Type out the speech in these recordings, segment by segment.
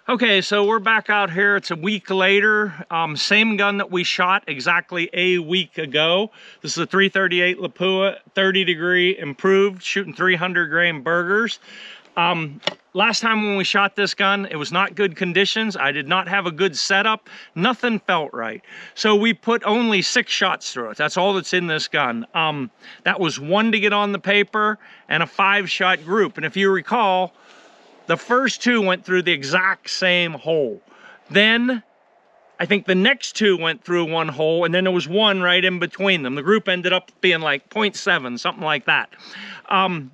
Okay, so we're back out here. It's a week later. Same gun that we shot exactly a week ago. This is a 338 Lapua, 30 degree improved, shooting 300 grain Bergers. Last time when we shot this gun, it was not good conditions. I did not have a good setup. Nothing felt right. So we put only 6 shots through it. That's all that's in this gun. That was 1 to get on the paper and a 5-shot group. And if you recall, the first 2 went through the exact same hole. Then I think the next 2 went through 1 hole, and then there was 1 right in between them. The group ended up being like 0.7, something like that. I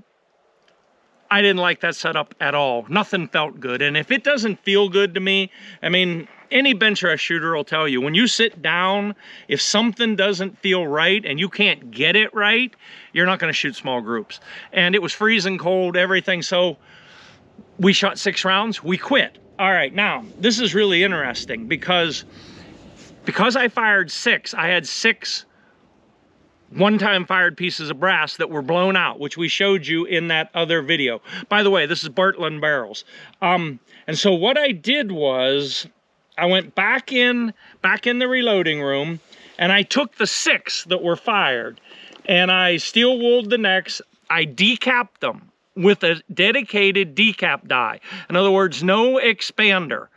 didn't like that setup at all. Nothing felt good. And if it doesn't feel good to me, I mean, any bench rest shooter will tell you, when you sit down, if something doesn't feel right and you can't get it right, you're not going to shoot small groups. And it was freezing cold, everything. So we shot 6 rounds, we quit. All right, now, this is really interesting because I fired 6, I had 6 one-time fired pieces of brass that were blown out, which we showed you in that other video. By the way, this is Bartlein barrels. And so what I did was, I went back in the reloading room, and I took the 6 that were fired, and I steel wooled the necks, I decapped them with a dedicated decap die. In other words, no expander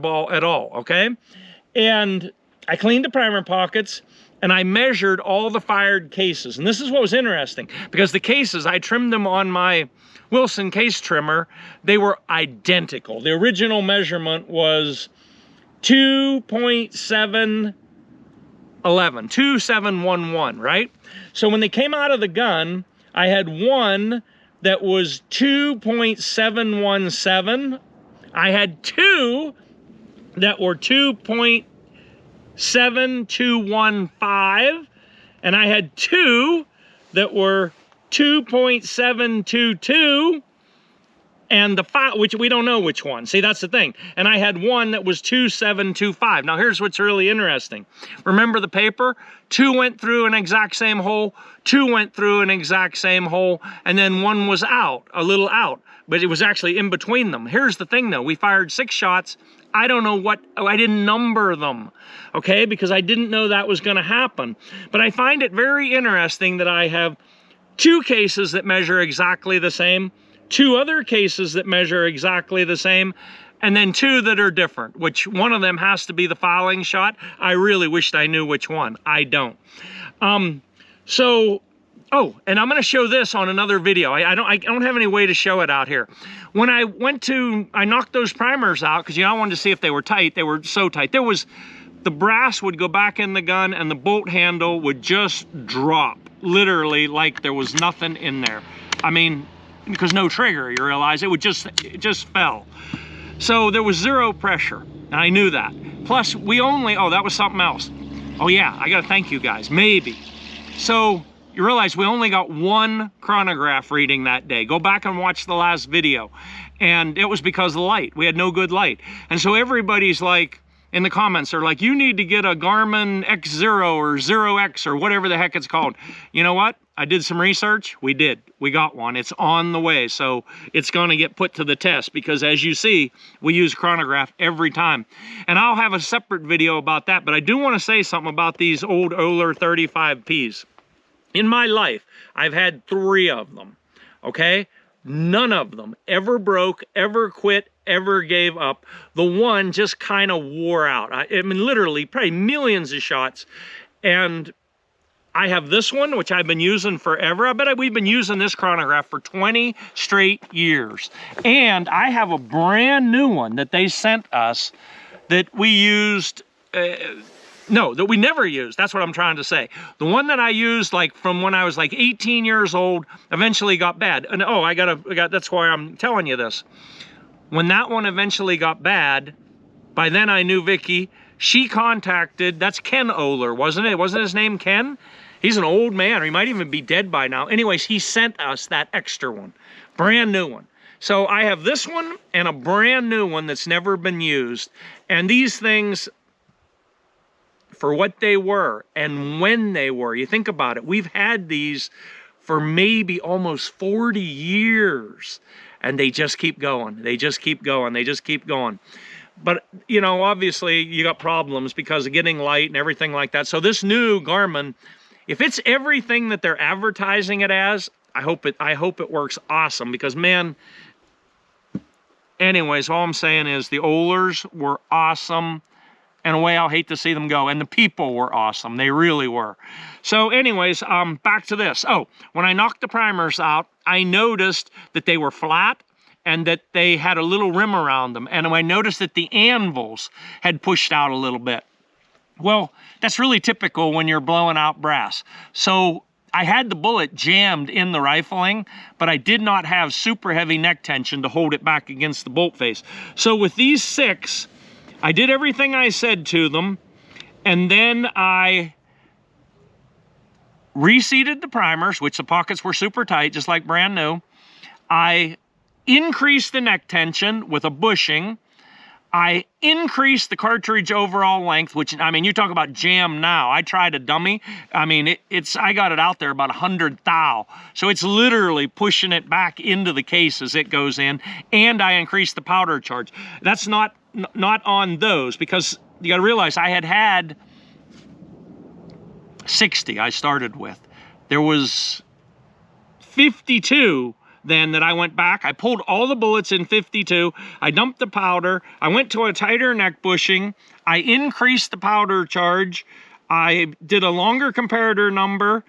ball at all, okay? And I cleaned the primer pockets, and I measured all the fired cases. And this is what was interesting, because the cases, I trimmed them on my Wilson case trimmer, they were identical. The original measurement was 2711, right? So when they came out of the gun, I had one that was 2.717. I had 2 that were 2.7215, and I had 2 that were 2.722, and the 5, which we don't know which one. See, that's the thing. And I had 1 that was 2.725. Now here's what's really interesting. Remember the paper? 2 went through an exact same hole, 2 went through an exact same hole, and then 1 was out, a little out, but it was actually in between them. Here's the thing though, we fired 6 shots. I don't know what, I didn't number them, okay? Because I didn't know that was gonna happen. But I find it very interesting that I have 2 cases that measure exactly the same, 2 other cases that measure exactly the same, and then 2 that are different, which one of them has to be the fouling shot. I really wished I knew which one. I don't. Oh, and I'm going to show this on another video. I don't have any way to show it out here. When I knocked those primers out, because I wanted to see if they were tight. They were so tight. The brass would go back in the gun, and the bolt handle would just drop, literally like there was nothing in there. I mean, because no trigger, you realize, it just fell. So there was 0 pressure, and I knew that. Plus, oh, that was something else. Oh yeah, I gotta thank you guys, maybe. So, you realize we only got 1 chronograph reading that day. Go back and watch the last video. And it was because of the light. We had no good light. And so everybody's like, in the comments, they're like, you need to get a Garmin X0 or 0X or whatever the heck it's called. You know what? I did some research. We did. We got one. It's on the way. So it's going to get put to the test because, as you see, we use chronograph every time. And I'll have a separate video about that. But I do want to say something about these old Oler 35Ps. In my life, I've had 3 of them, okay? None of them ever broke, ever quit, ever gave up. The one just kind of wore out. I mean, literally, probably millions of shots. And I have this one, which I've been using forever. I bet we've been using this chronograph for 20 straight years. And I have a brand new one that they sent us that we used... No, that we never used. That's what I'm trying to say. The one that I used, like, from when I was like 18 years old, eventually got bad. And oh, that's why I'm telling you this. When that one eventually got bad, by then I knew Vicky. She contacted, that's Ken Oler, wasn't it? Wasn't his name Ken? He's an old man, or he might even be dead by now. Anyways, he sent us that extra one, brand new one. So I have this one and a brand new one that's never been used. And these things, for what they were and when they were. You think about it, we've had these for maybe almost 40 years. And they just keep going. They just keep going. They just keep going. But, you know, obviously you got problems because of getting light and everything like that. So this new Garmin, if it's everything that they're advertising it as, I hope it works awesome, because, man, anyways, all I'm saying is the Ohlers were awesome. In a way, I'll hate to see them go. And the people were awesome. They really were. So anyways, back to this. Oh, when I knocked the primers out, I noticed that they were flat and that they had a little rim around them. And I noticed that the anvils had pushed out a little bit. Well, that's really typical when you're blowing out brass. So I had the bullet jammed in the rifling, but I did not have super heavy neck tension to hold it back against the bolt face. So with these 6, I did everything I said to them, and then I reseated the primers, which the pockets were super tight, just like brand new. I increased the neck tension with a bushing. I increased the cartridge overall length, which, I mean, you talk about jam now. I tried a dummy. I mean, I got it out there about 100 thou. So it's literally pushing it back into the case as it goes in. And I increased the powder charge. That's not on those, because you got to realize I had 60 I started with. There was 52 then that I went back. I pulled all the bullets in 52. I dumped the powder. I went to a tighter neck bushing. I increased the powder charge. I did a longer comparator number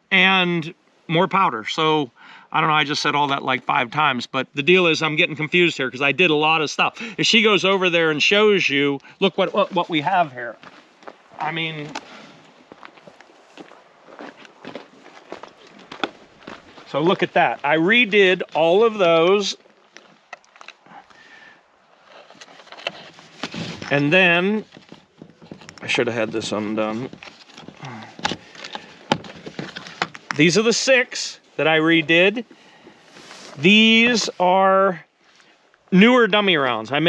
and more powder. So I don't know, I just said all that like 5 times, but the deal is I'm getting confused here because I did a lot of stuff. If she goes over there and shows you, look what we have here. I mean, so look at that. I redid all of those. And then, I should have had this undone. These are the 6 that I redid. These are newer dummy rounds. I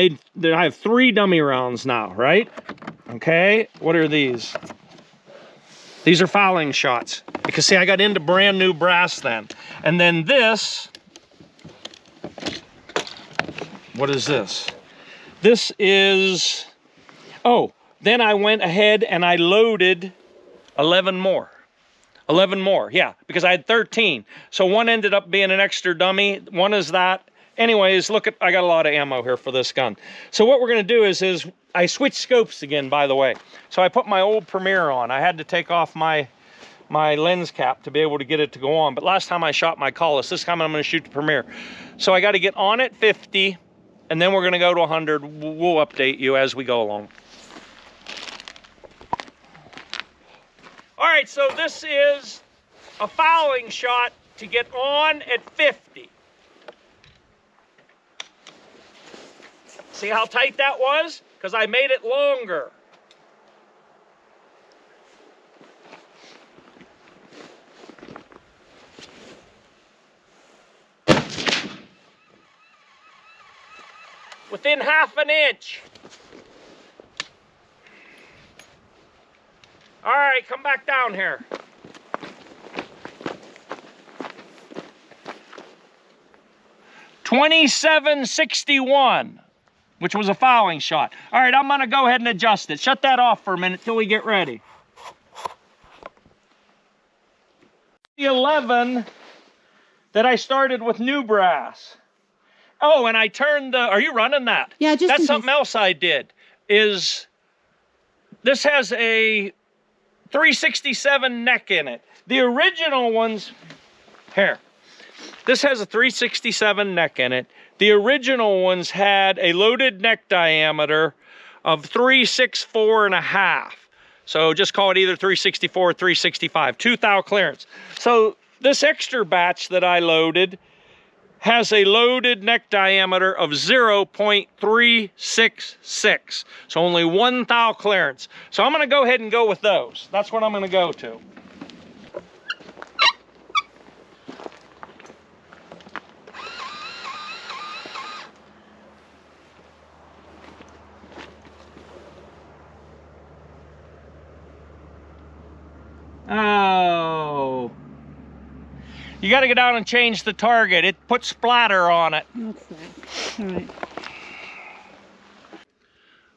have 3 dummy rounds now, right? Okay, what are these? These are fouling shots. Because see, I got into brand new brass then. And then this, what is this? This is, oh, then I went ahead and I loaded 11 more. 11 more, yeah, because I had 13. So one ended up being an extra dummy. One is that. Anyways, look at, I got a lot of ammo here for this gun. So what we're gonna do is I switched scopes again, by the way. So I put my old Premier on. I had to take off my lens cap to be able to get it to go on. But last time I shot my Collis, this time I'm gonna shoot the Premier. So I gotta get on at 50, and then we're gonna go to 100. We'll update you as we go along. All right, so this is a fouling shot to get on at 50. See how tight that was? Because I made it longer. Within ½ an inch. All right, come back down here. .2761, which was a fouling shot. All right, I'm gonna go ahead and adjust it. Shut that off for a minute till we get ready. The 11 that I started with new brass. Oh, and I turned the, are you running that? Yeah, just that's something else I did, is this has a 367 neck in it. The original ones, here, this has a 367 neck in it. The original ones had a loaded neck diameter of 364.5. So just call it either 364 or 365, 2 thou clearance. So this extra batch that I loaded has a loaded neck diameter of 0.366. So only 1 thou clearance. So I'm gonna go ahead and go with those. That's what I'm gonna go to. Oh. You got to go down and change the target. It puts splatter on it. Okay. All right.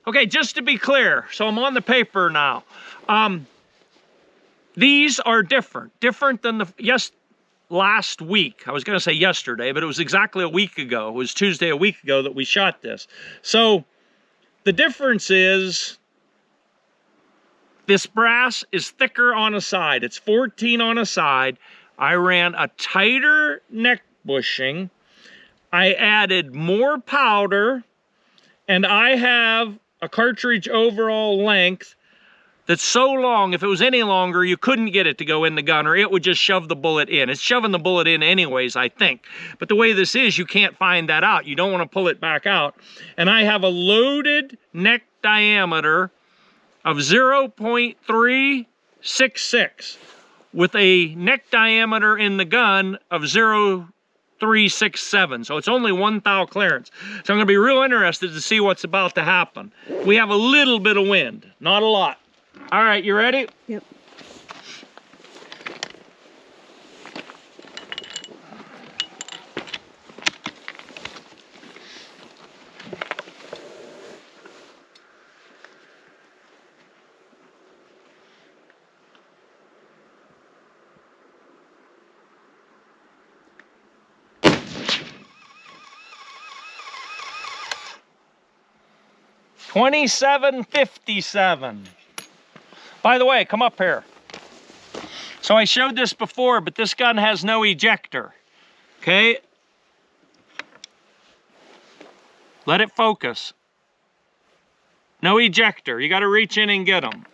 Okay, just to be clear, so I'm on the paper now. These are different than last week. I was going to say yesterday, but it was exactly a week ago. It was Tuesday a week ago that we shot this. So the difference is this brass is thicker on a side. It's 14 on a side. I ran a tighter neck bushing. I added more powder, and I have a cartridge overall length that's so long, if it was any longer, you couldn't get it to go in the gun, or it would just shove the bullet in. It's shoving the bullet in anyways, I think. But the way this is, you can't find that out. You don't want to pull it back out. And I have a loaded neck diameter of 0.366 with a neck diameter in the gun of 0.367. So it's only 1 thou clearance. So I'm going to be real interested to see what's about to happen. We have a little bit of wind, not a lot. All right, you ready? Yep. $27.57. By the way, come up here. So I showed this before, but this gun has no ejector. Okay? Let it focus. No ejector. You got to reach in and get them.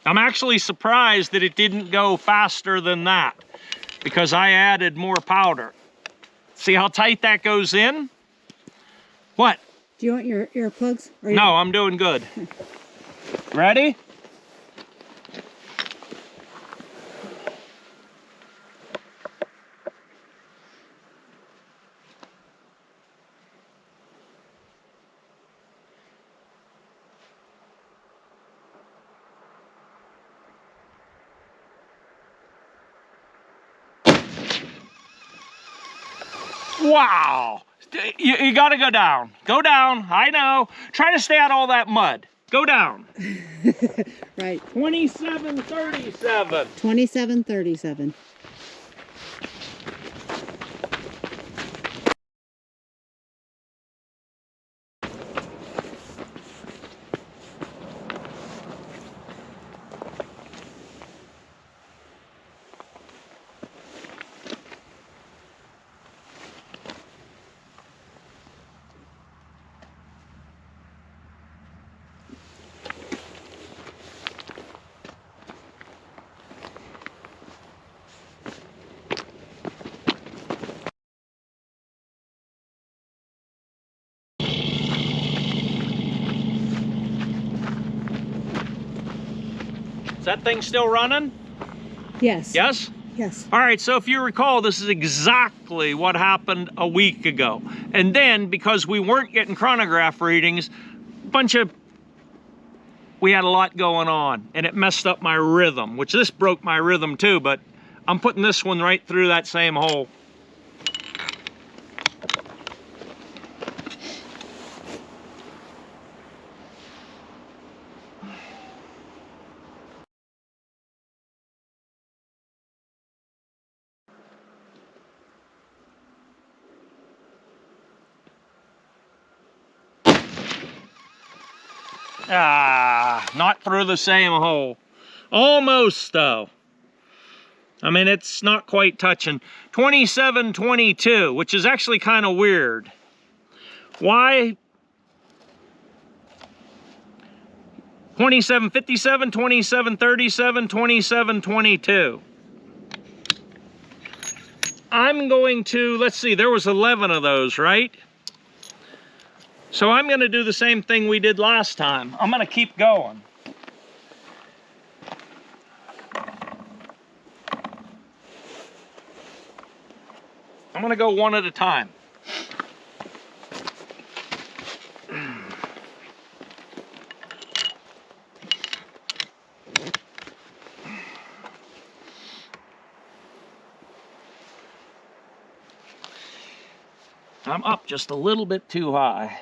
I'm actually surprised that it didn't go faster than that, because I added more powder. See how tight that goes in? What? Do you want your earplugs? No, I'm doing good. Ready? Wow. You got to go down. Go down. I know. Try to stay out of all that mud. Go down. Right. 27.37. 27.37. Is that thing still running? Yes. Yes? Yes. All right, so if you recall, this is exactly what happened a week ago. And then, because we weren't getting chronograph readings, we had a lot going on, and it messed up my rhythm, which this broke my rhythm too, but I'm putting this one right through that same hole. Not through the same hole. Almost though. I mean, it's not quite touching. 27.22, which is actually kind of weird. Why? 27.57, 27.37, 27.22. I'm going to, let's see, there was 11 of those, right? So I'm going to do the same thing we did last time. I'm going to keep going. I'm going to go one at a time. I'm up just a little bit too high.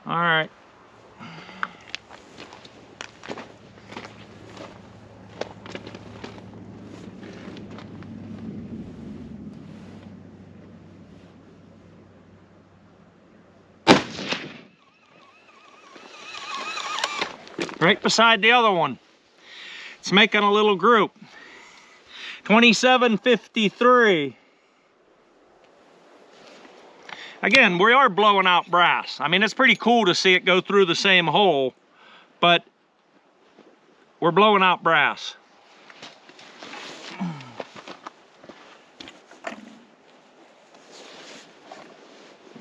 All right. Right beside the other one. It's making a little group. 2753. Again, we are blowing out brass. I mean, it's pretty cool to see it go through the same hole, but we're blowing out brass.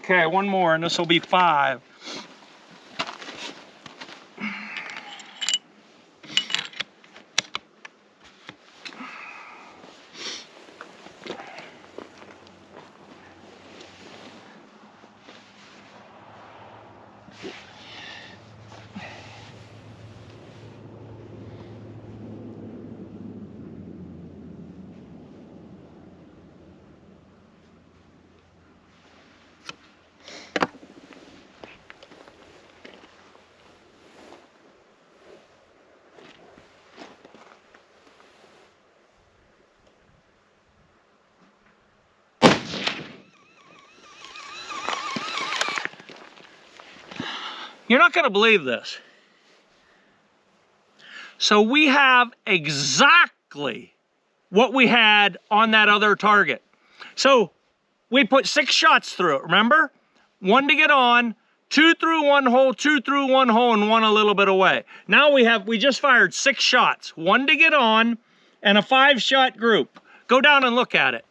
Okay, one more, and this will be 5. You're not going to believe this. So we have exactly what we had on that other target. So we put 6 shots through it, remember? 1 to get on, 2 through one hole, 2 through one hole, and 1 a little bit away. Now we just fired 6 shots, 1 to get on, and a 5-shot group. Go down and look at it.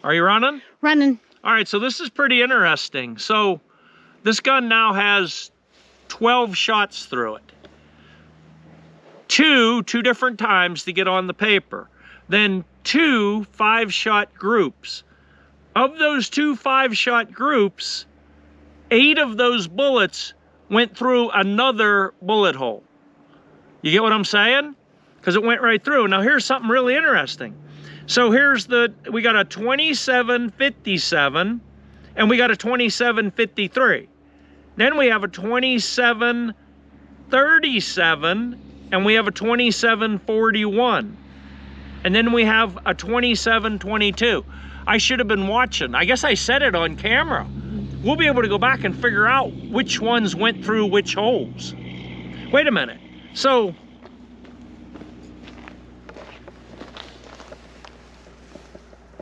Are you running? Running. All right, so this is pretty interesting. So this gun now has 12 shots through it. Two different times to get on the paper. Then 2 5-shot groups. Of those 2 5-shot groups, 8 of those bullets went through another bullet hole. You get what I'm saying? Because it went right through. Now here's something really interesting. So here's we got a 2757 and we got a 2753. Then we have a 2737 and we have a 2741. And then we have a 2722. I should have been watching. I guess I said it on camera. We'll be able to go back and figure out which ones went through which holes. Wait a minute. So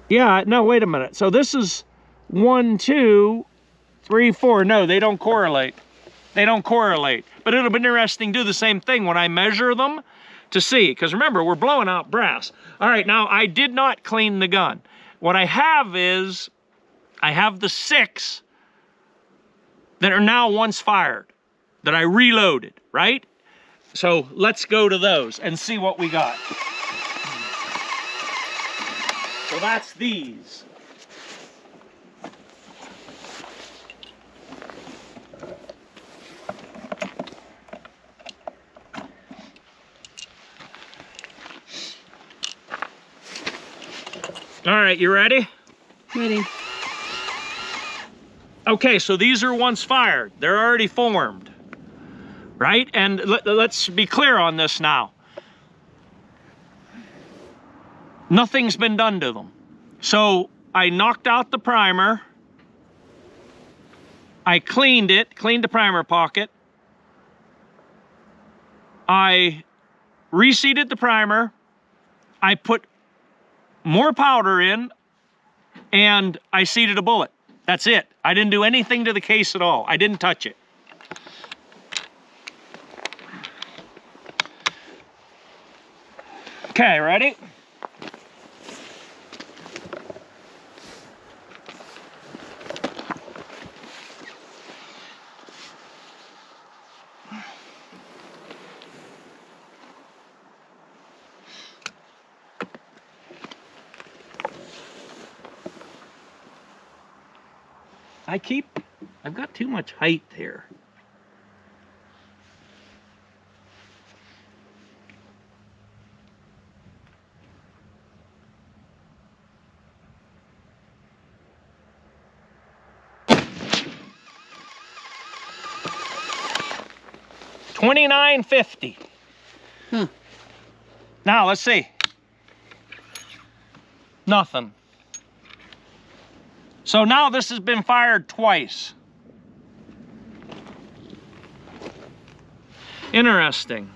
yeah, no, wait a minute. So this is 1, 2, 3, 4. No, they don't correlate. They don't correlate. But it'll be interesting to do the same thing when I measure them to see. Because remember, we're blowing out brass. All right, now I did not clean the gun. What I have is, I have the 6 that are now once fired, that I reloaded, right? So let's go to those and see what we got. So that's these. All right, you ready? Ready. Okay, so these are once fired. They're already formed, right? And let's be clear on this now. Nothing's been done to them. So I knocked out the primer. I cleaned it, cleaned the primer pocket. I reseated the primer. I put more powder in and I seated a bullet. That's it. I didn't do anything to the case at all. I didn't touch it. Okay, ready? I've got too much height here. $29.50. Huh. Now let's see. Nothing. So now this has been fired twice. Interesting.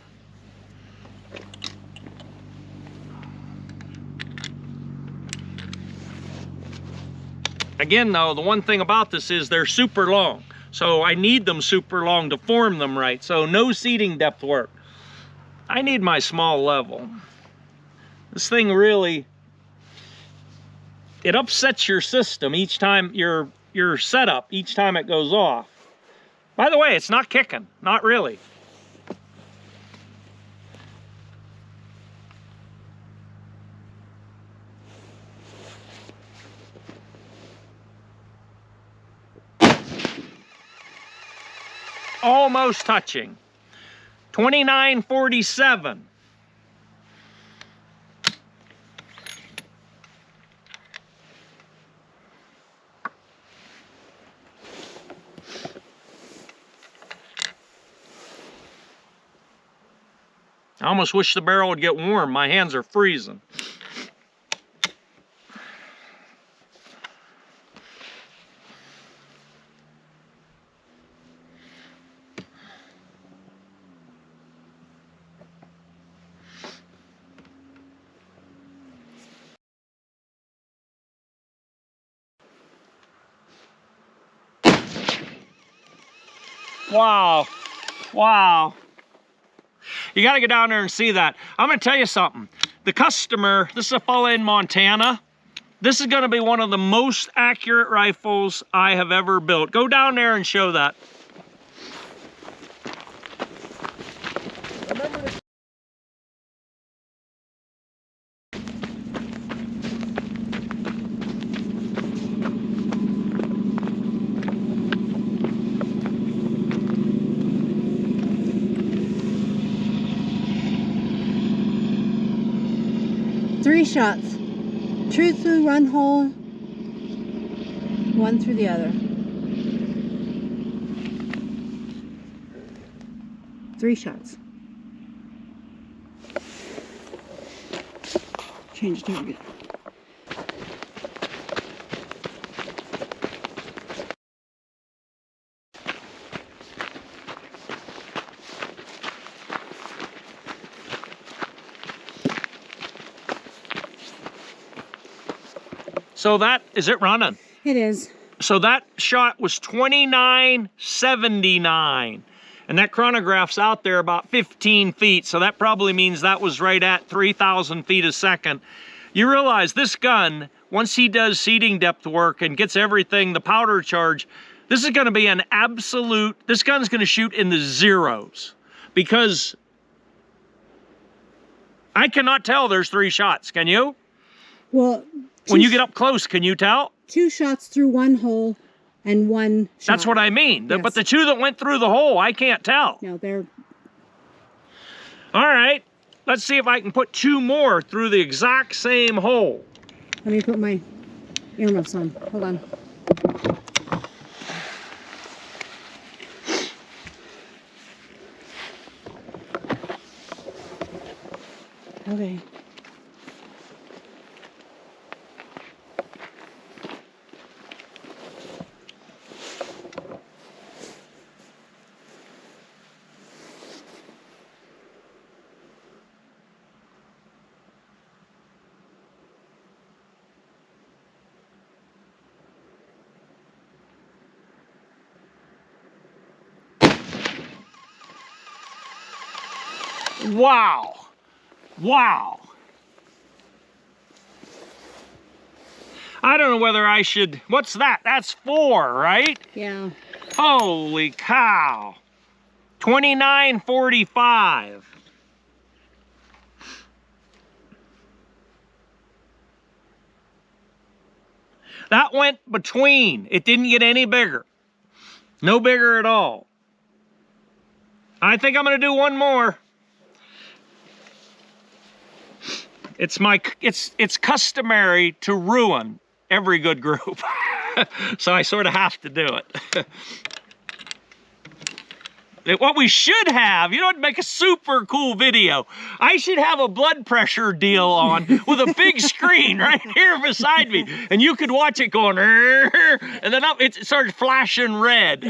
Again though, the one thing about this is they're super long. So I need them super long to form them right. So no seating depth work. I need my small level. This thing really, it upsets your system each time, your setup, each time it goes off. By the way, it's not kicking, not really. Almost touching. $29.47. I almost wish the barrel would get warm. My hands are freezing. Wow. Wow. You got to get down there and see that. I'm going to tell you something. The customer, this is a fella in Montana. This is going to be one of the most accurate rifles I have ever built. Go down there and show that. Three shots. Two through one hole, one through the other. Three shots. Change target. So that, is it running? It is. So that shot was 29.79. And that chronograph's out there about 15 feet. So that probably means that was right at 3,000 feet a second. You realize this gun, once he does seating depth work and gets everything, the powder charge, this is gonna be an absolute, this gun's gonna shoot in the zeros. Because I cannot tell there's three shots, can you? Well, When you get up close, can you tell? two shots through one hole and one shot. That's what I mean. Yes. But the two that went through the hole, I can't tell. No, they're... All right, let's see if I can put two more through the exact same hole. Let me put my earmuffs on. Hold on. Okay. Wow. Wow. I don't know whether I should, what's that? That's 4, right? Yeah. Holy cow. 29.45. That went between. It didn't get any bigger. No bigger at all. I think I'm gonna do one more. It's customary to ruin every good group. So I sort of have to do it. What we should have, you know, it'd make a super cool video. I should have a blood pressure deal on with a big screen right here beside me. And you could watch it going, and then it started flashing red.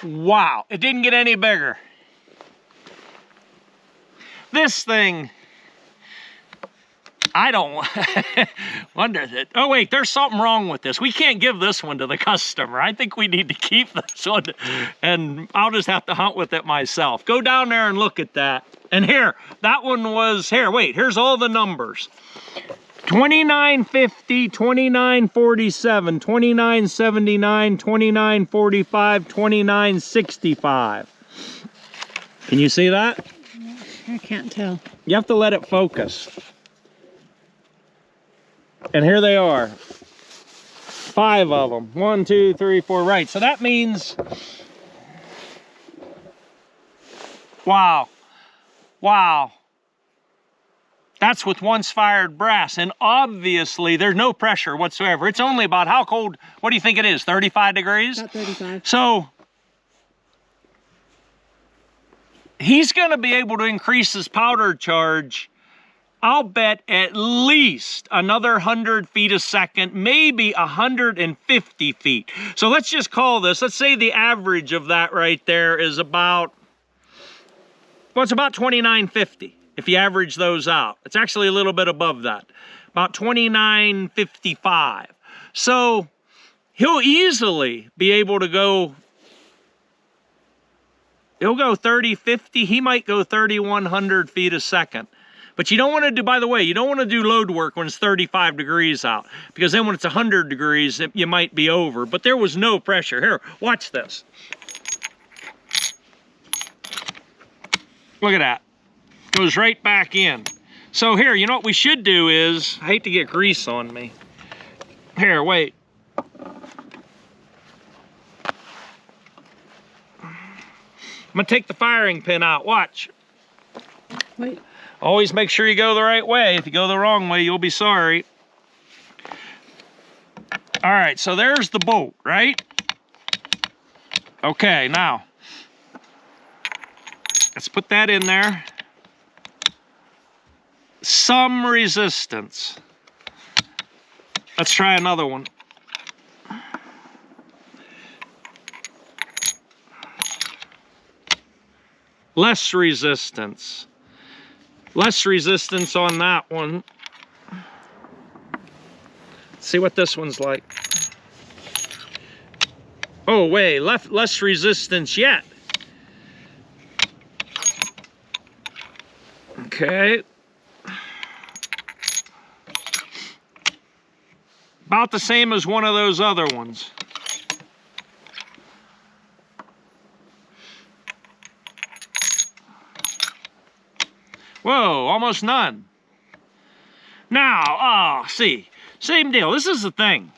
Wow, it didn't get any bigger. This thing, I don't wonder that. Oh wait, there's something wrong with this. We can't give this one to the customer. I think we need to keep this one, and I'll just have to hunt with it myself. Go down there and look at that. And here, that one was, here, wait, here's all the numbers. 29.50, 29.47, 29.79, 29.45, 29.65. Can you see that? I can't tell. You have to let it focus. And here they are. 5 of them. 1, 2, 3, 4, right. So that means, wow. Wow. That's with once fired brass, and obviously there's no pressure whatsoever. It's only about, how cold, what do you think it is, 35 degrees? About 35. So he's gonna be able to increase his powder charge, I'll bet at least another 100 feet a second, maybe 150 feet. So let's just call this, let's say the average of that right there is about, well, it's about 29.50. If you average those out, it's actually a little bit above that, about 29.55. So he'll easily be able to go, he'll go 30, 50, he might go 3,100 feet a second. But you don't want to do, by the way, you don't want to do load work when it's 35 degrees out, because then when it's 100 degrees, you might be over. But there was no pressure. Here, watch this. Look at that. Goes right back in. So here, you know what we should do is, I hate to get grease on me. Here, wait. I'm gonna take the firing pin out, watch. Wait. Always make sure you go the right way. If you go the wrong way, you'll be sorry. All right, so there's the bolt, right? Okay, now, let's put that in there. Some resistance. Let's try another one. Less resistance. Less resistance on that one. Let's see what this one's like. Oh, wait, less resistance yet. Okay. About the same as one of those other ones. Whoa, almost none. Now, see, same deal. This is the thing.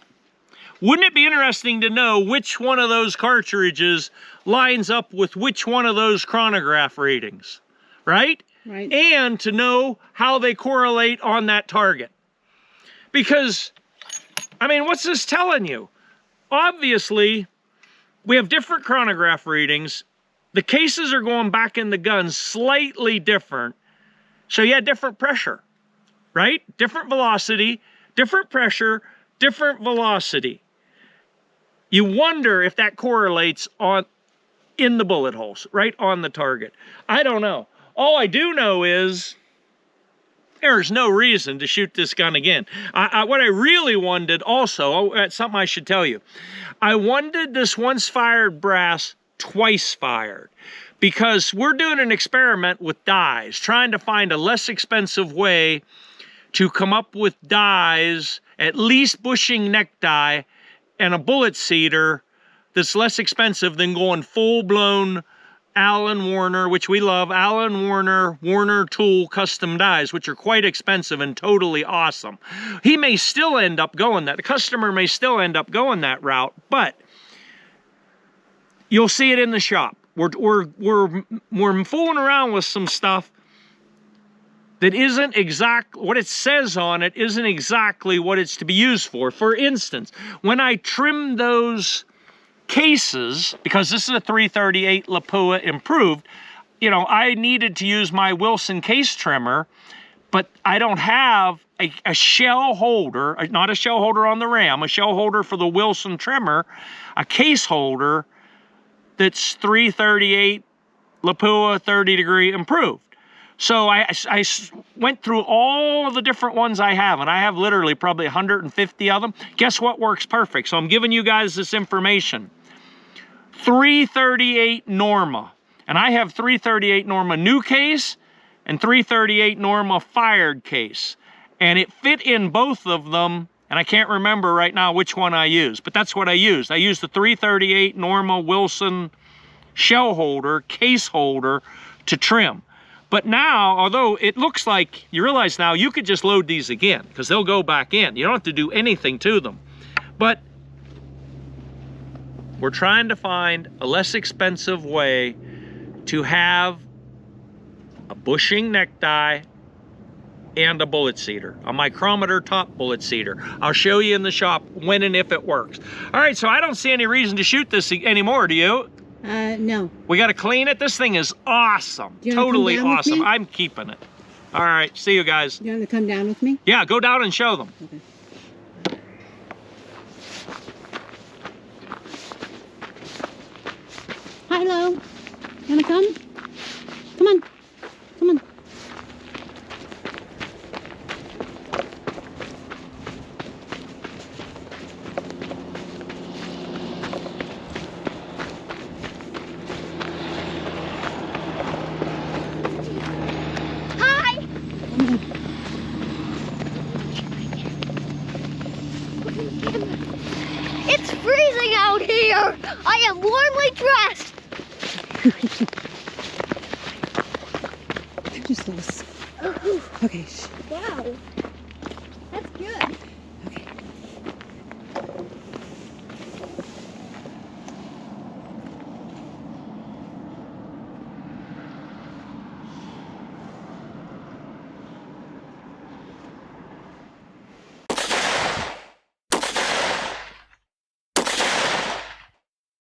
Wouldn't it be interesting to know which one of those cartridges lines up with which one of those chronograph readings, right? Right. And to know how they correlate on that target. Because, I mean, what's this telling you? Obviously, we have different chronograph readings. The cases are going back in the gun slightly different. So you had different pressure, right? Different velocity, different pressure, different velocity. You wonder if that correlates in the bullet holes, right on the target. I don't know. All I do know is there's no reason to shoot this gun again. What I really wanted also, that's something I should tell you. I wanted this once fired brass twice fired because we're doing an experiment with dies, trying to find a less expensive way to come up with dies, at least bushing neck die, and a bullet seeder that's less expensive than going full-blown Allen Warner, which we love, Allen Warner tool custom dies, which are quite expensive and totally awesome. He may still end up going that. The customer may still end up going that route, but you'll see it in the shop. We're fooling around with some stuff that isn't exactly what it says on it, isn't exactly what it's to be used for. For instance, when I trim those cases, because this is a 338 Lapua improved, you know, I needed to use my Wilson case trimmer, but I don't have a shell holder, not a shell holder on the ram, a shell holder for the Wilson trimmer, a case holder that's 338 Lapua 30 degree improved. So I went through all of the different ones I have, and I have literally probably 150 of them. Guess what works perfect? So I'm giving you guys this information. 338 Norma, and I have 338 Norma new case and 338 Norma fired case, and it fit in both of them, and I can't remember right now which one I used, but that's what I used. I used the 338 Norma Wilson shell holder, case holder to trim. But now, although it looks like, you realize now you could just load these again because they'll go back in. You don't have to do anything to them. But we're trying to find a less expensive way to have a bushing neck die and a bullet seeder, a micrometer top bullet seeder. I'll show you in the shop when and if it works. All right, so I don't see any reason to shoot this anymore, do you? No. We got to clean it. This thing is awesome. Totally awesome. I'm keeping it. All right, see you guys. You want to come down with me? Yeah, go down and show them. Okay. Hi, hello. You want to come? Come on. Come on. It's freezing out here. I am warmly dressed. Just loose. Okay. Wow. That's good.